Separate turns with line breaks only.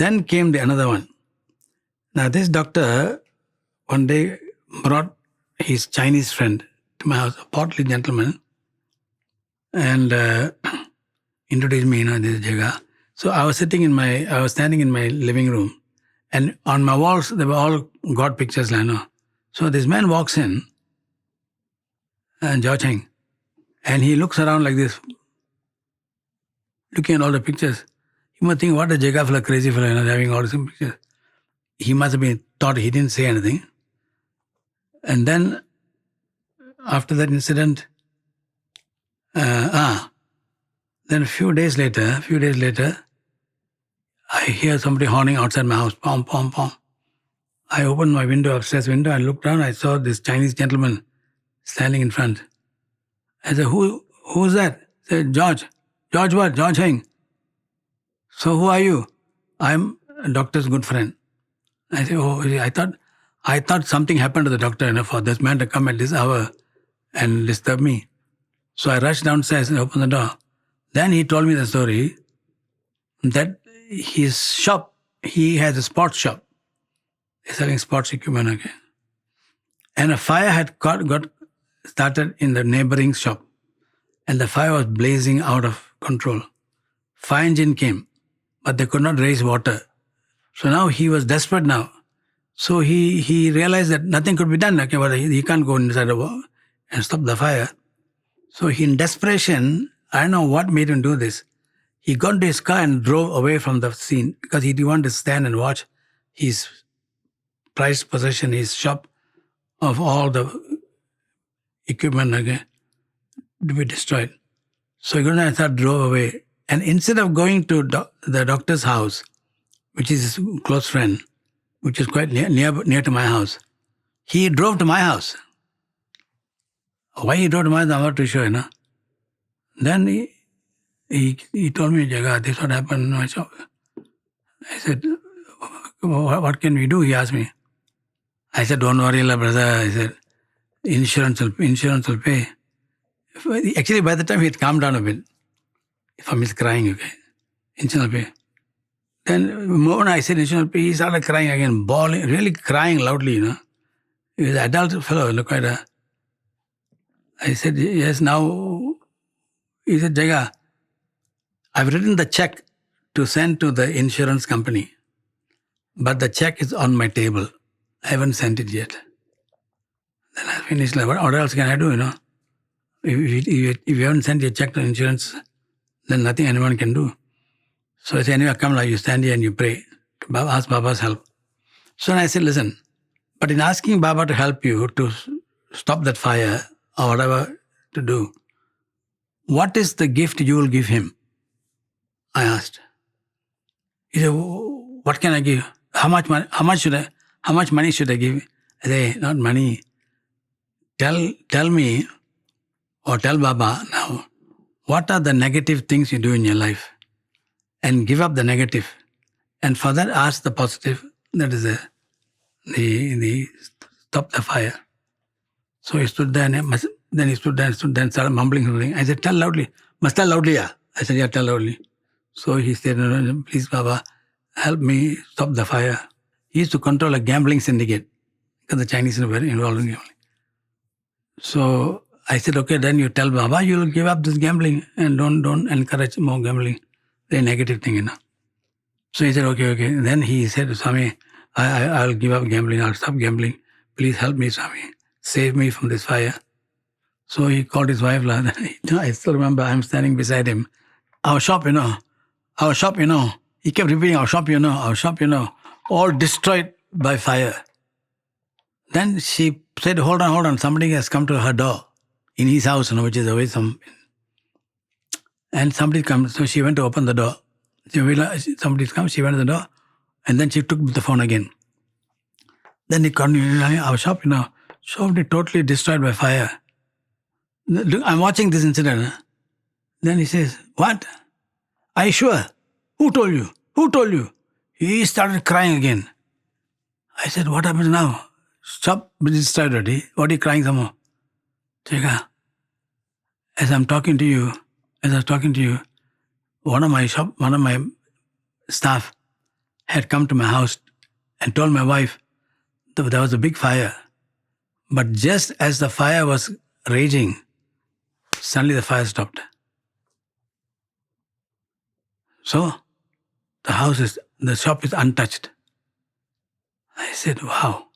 Then came the another one. Now this doctor one day brought his Chinese friend to my house, a portly gentleman, and introduced me, this Jaga. So I was standing in my living room, and on my walls they were all God pictures, So this man walks in, and Jiao and he looks around like this, looking at all the pictures. You must think, what a Jaga fellow, crazy fellow, having all these pictures. He must have been thought, he didn't say anything. And then, after that incident, then a few days later, I hear somebody horning outside my house, pom, pom, pom. I opened my upstairs window, and looked down, I saw this Chinese gentleman standing in front. I said, who's that? He said, George. George what? George Heng. So who are you? I'm a doctor's good friend. I said, oh, I thought something happened to the doctor, for this man to come at this hour and disturb me. So I rushed downstairs and opened the door. Then he told me the story that his shop, he has a sports shop. He's selling sports equipment, okay. And a fire had got started in the neighboring shop. And the fire was blazing out of control. Fire engine came, but they could not raise water. So now he was desperate now. So he realized that nothing could be done. Okay, but he can't go inside the wall and stop the fire. So he, in desperation, I don't know what made him do this. He got into his car and drove away from the scene because he didn't want to stand and watch his prized possession, his shop of all the equipment, okay, to be destroyed. So he got and drove away. And instead of going to the doctor's house, which is his close friend, which is quite near to my house, he drove to my house. Why he drove to my house, I'm not too sure, Then he told me, Jaga, this what happened in my shop. I said, what can we do? He asked me. I said, don't worry, brother. I said, insurance will pay. Actually, by the time he had calmed down a bit, from his crying, okay, insurance will pay. Then the moment I said insurance will pay, he started crying again, bawling, really crying loudly, He was an adult fellow, quite a... I said, yes, now... He said, Jaga, I've written the check to send to the insurance company, but the check is on my table. I haven't sent it yet. Then I finished, like, what else can I do, If you haven't sent your check to insurance, then nothing anyone can do. So I said, anyway, come, you stand here and you pray. Ask Baba's help. So I said, listen, but in asking Baba to help you to stop that fire or whatever to do, what is the gift you will give him? I asked. He said, what can I give? How much money should I give? I said, not money. Tell me or tell Baba now, what are the negative things you do in your life? And give up the negative. And for that, ask the positive. That is the stop the fire. So he stood there and started mumbling something. I said, tell loudly. Must tell loudly, yeah. I said, yeah, tell loudly. So he said, no, please, Baba, help me stop the fire. He used to control a gambling syndicate because the Chinese were very involved in gambling. So I said, okay, then you tell Baba, you'll give up this gambling and don't encourage more gambling. The negative thing, So he said, okay. Then he said, Swami, I'll give up gambling. I'll stop gambling. Please help me, Swami. Save me from this fire. So he called his wife. I still remember I'm standing beside him. Our shop, He kept repeating, our shop, all destroyed by fire. Then she said, hold on. Somebody has come to her door in his house, which is away some... And somebody comes, so she went to open the door. She realized somebody's come, she went to the door, and then she took the phone again. Then he continued, our shop, shop is totally destroyed by fire. Look, I'm watching this incident. Then he says, what? Are you sure? Who told you? He started crying again. I said, what happens now? Shop is destroyed already. What are you crying some more? Jaga, as I was talking to you, one of my staff had come to my house and told my wife that there was a big fire. But just as the fire was raging, suddenly the fire stopped. So, the shop is untouched. I said, wow.